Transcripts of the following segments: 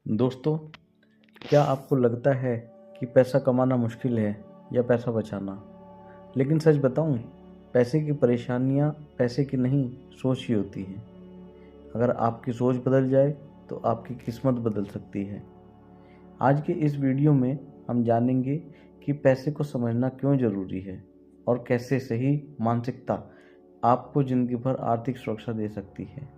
दोस्तों, क्या आपको लगता है कि पैसा कमाना मुश्किल है या पैसा बचाना? लेकिन सच बताऊं, पैसे की परेशानियां पैसे की नहीं, सोच ही होती हैं। अगर आपकी सोच बदल जाए तो आपकी किस्मत बदल सकती है। आज के इस वीडियो में हम जानेंगे कि पैसे को समझना क्यों ज़रूरी है और कैसे सही मानसिकता आपको ज़िंदगी भर आर्थिक सुरक्षा दे सकती है।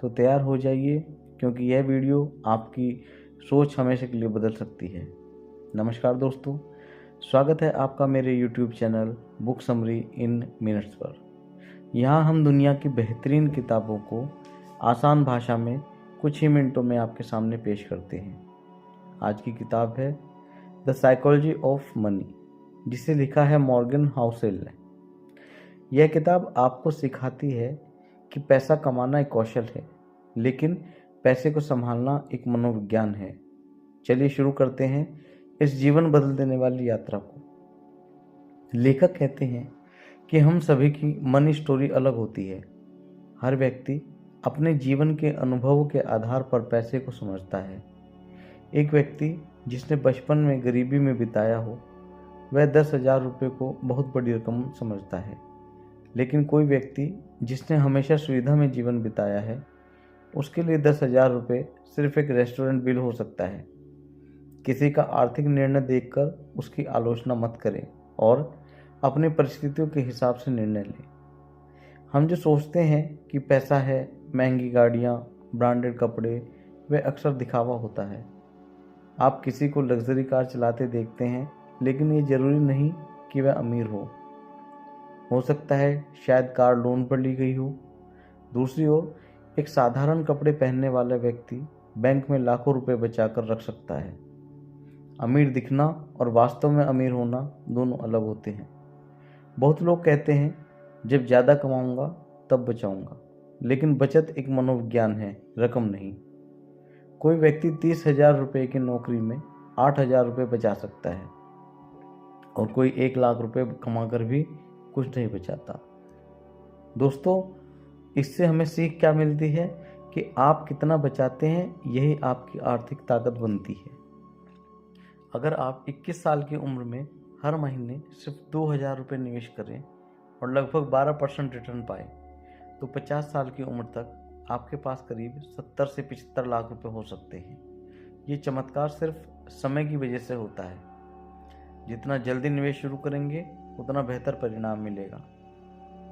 तो तैयार हो जाइए, क्योंकि यह वीडियो आपकी सोच हमेशा के लिए बदल सकती है। नमस्कार दोस्तों, स्वागत है आपका मेरे YouTube चैनल बुक समरी इन मिनट्स पर। यहाँ हम दुनिया की बेहतरीन किताबों को आसान भाषा में कुछ ही मिनटों में आपके सामने पेश करते हैं। आज की किताब है द साइकोलॉजी ऑफ मनी, जिसे लिखा है मॉर्गन हाउसेल ने। यह किताब आपको सिखाती है कि पैसा कमाना एक कौशल है, लेकिन पैसे को संभालना एक मनोविज्ञान है। चलिए शुरू करते हैं इस जीवन बदल देने वाली यात्रा को। लेखक कहते हैं कि हम सभी की मनी स्टोरी अलग होती है। हर व्यक्ति अपने जीवन के अनुभवों के आधार पर पैसे को समझता है। एक व्यक्ति जिसने बचपन में गरीबी में बिताया हो, वह 10,000 रुपये को बहुत बड़ी रकम समझता है। लेकिन कोई व्यक्ति जिसने हमेशा सुविधा में जीवन बिताया है, उसके लिए 10,000 रुपये सिर्फ एक रेस्टोरेंट बिल हो सकता है। किसी का आर्थिक निर्णय देखकर उसकी आलोचना मत करें और अपनी परिस्थितियों के हिसाब से निर्णय लें। हम जो सोचते हैं कि पैसा है, महंगी गाड़ियाँ, ब्रांडेड कपड़े, वह अक्सर दिखावा होता है। आप किसी को लग्जरी कार चलाते देखते हैं, लेकिन ये जरूरी नहीं कि वह अमीर हो सकता है शायद कार लोन पर ली गई हो। दूसरी ओर, एक साधारण कपड़े पहनने वाला व्यक्ति बैंक में लाखों रुपए बचाकर रख सकता है। अमीर दिखना और वास्तव में अमीर होना दोनों अलग होते हैं। बहुत लोग कहते हैं जब ज़्यादा कमाऊंगा तब बचाऊंगा, लेकिन बचत एक मनोविज्ञान है, रकम नहीं। कोई व्यक्ति 30,000 रुपये की नौकरी में 8,000 रुपये बचा सकता है और कोई 1 लाख रुपये कमाकर भी कुछ नहीं बचाता। दोस्तों, इससे हमें सीख क्या मिलती है कि आप कितना बचाते हैं, यही आपकी आर्थिक ताकत बनती है। अगर आप 21 साल की उम्र में हर महीने सिर्फ 2,000 रुपये निवेश करें और लगभग 12% रिटर्न पाए, तो 50 साल की उम्र तक आपके पास करीब 70 से 75 लाख रुपए हो सकते हैं। ये चमत्कार सिर्फ समय की वजह से होता है। जितना जल्दी निवेश शुरू करेंगे, उतना बेहतर परिणाम मिलेगा।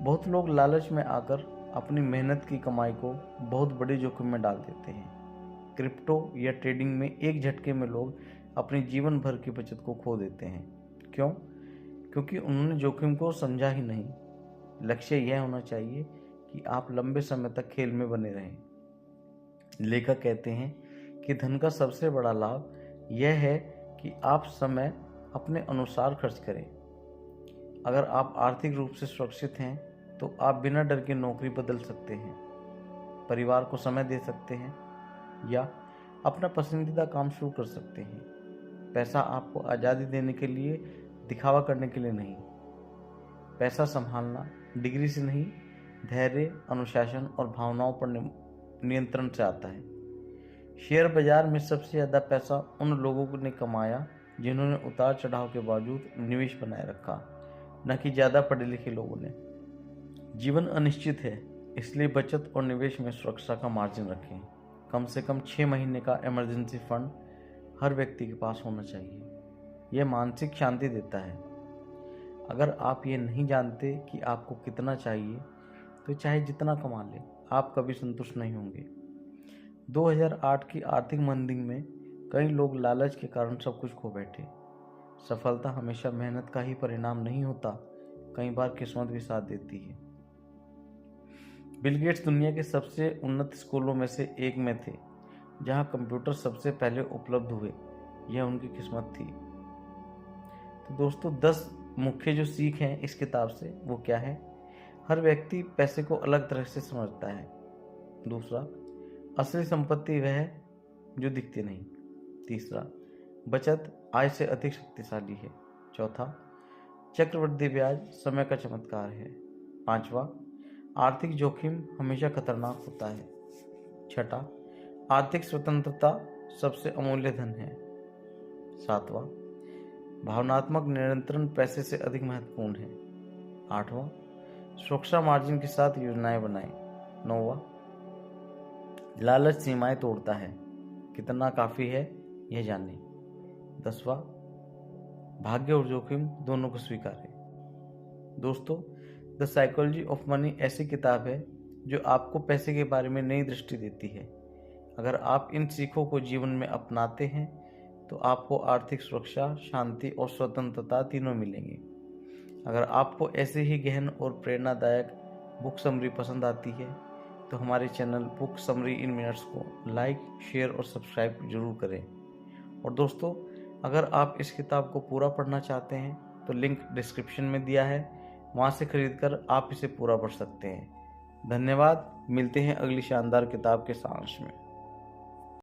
बहुत लोग लालच में आकर अपनी मेहनत की कमाई को बहुत बड़े जोखिम में डाल देते हैं। क्रिप्टो या ट्रेडिंग में एक झटके में लोग अपनी जीवन भर की बचत को खो देते हैं। क्यों? क्योंकि उन्होंने जोखिम को समझा ही नहीं। लक्ष्य यह होना चाहिए कि आप लंबे समय तक खेल में बने रहें। लेखक कहते हैं कि धन का सबसे बड़ा लाभ यह है कि आप समय अपने अनुसार खर्च करें। अगर आप आर्थिक रूप से सुरक्षित हैं, तो आप बिना डर के नौकरी बदल सकते हैं, परिवार को समय दे सकते हैं या अपना पसंदीदा काम शुरू कर सकते हैं। पैसा आपको आज़ादी देने के लिए, दिखावा करने के लिए नहीं। पैसा संभालना डिग्री से नहीं, धैर्य, अनुशासन और भावनाओं पर नियंत्रण से आता है। शेयर बाजार में सबसे ज़्यादा पैसा उन लोगों ने कमाया जिन्होंने उतार चढ़ाव के बावजूद निवेश बनाए रखा, न कि ज़्यादा पढ़े लिखे लोगों ने। जीवन अनिश्चित है, इसलिए बचत और निवेश में सुरक्षा का मार्जिन रखें। कम से कम 6 महीने का इमरजेंसी फंड हर व्यक्ति के पास होना चाहिए। यह मानसिक शांति देता है। अगर आप ये नहीं जानते कि आपको कितना चाहिए, तो चाहे जितना कमा लें, आप कभी संतुष्ट नहीं होंगे। 2008 की आर्थिक मंदी में कई लोग लालच के कारण सब कुछ खो बैठे। सफलता हमेशा मेहनत का ही परिणाम नहीं होता, कई बार किस्मत भी साथ देती है। बिल गेट्स दुनिया के सबसे उन्नत स्कूलों में से एक में थे, जहां कंप्यूटर सबसे पहले उपलब्ध हुए। यह उनकी किस्मत थी। तो दोस्तों, 10 मुख्य जो सीख हैं इस किताब से, वो क्या है? हर व्यक्ति पैसे को अलग तरह से समझता है। दूसरा, असली संपत्ति वह है जो दिखती नहीं। तीसरा, बचत आय से अधिक शक्तिशाली है। चौथा, चक्रवृद्धि ब्याज समय का चमत्कार है। पांचवा, आर्थिक जोखिम हमेशा खतरनाक होता है। छठा, आर्थिक स्वतंत्रता सबसे अमूल्य धन है। 7वां, भावनात्मक नियंत्रण पैसे से अधिक महत्वपूर्ण है। 8वां, सुरक्षा मार्जिन के साथ योजनाएं बनाएं। 9वां, लालच सीमाएं तोड़ता है, कितना काफी है यह जानें। 10वां, भाग्य और जोखिम दोनों को स्वीकारें। दोस्तों, द साइकोलॉजी ऑफ मनी ऐसी किताब है जो आपको पैसे के बारे में नई दृष्टि देती है। अगर आप इन सीखों को जीवन में अपनाते हैं तो आपको आर्थिक सुरक्षा, शांति और स्वतंत्रता तीनों मिलेंगे। अगर आपको ऐसे ही गहन और प्रेरणादायक बुक समरी पसंद आती है तो हमारे चैनल बुक समरी इन मिनट्स को लाइक, शेयर और सब्सक्राइब जरूर करें। और दोस्तों, अगर आप इस किताब को पूरा पढ़ना चाहते हैं तो लिंक डिस्क्रिप्शन में दिया है, वहाँ से खरीदकर आप इसे पूरा पढ़ सकते हैं। धन्यवाद। मिलते हैं अगली शानदार किताब के सारांश में।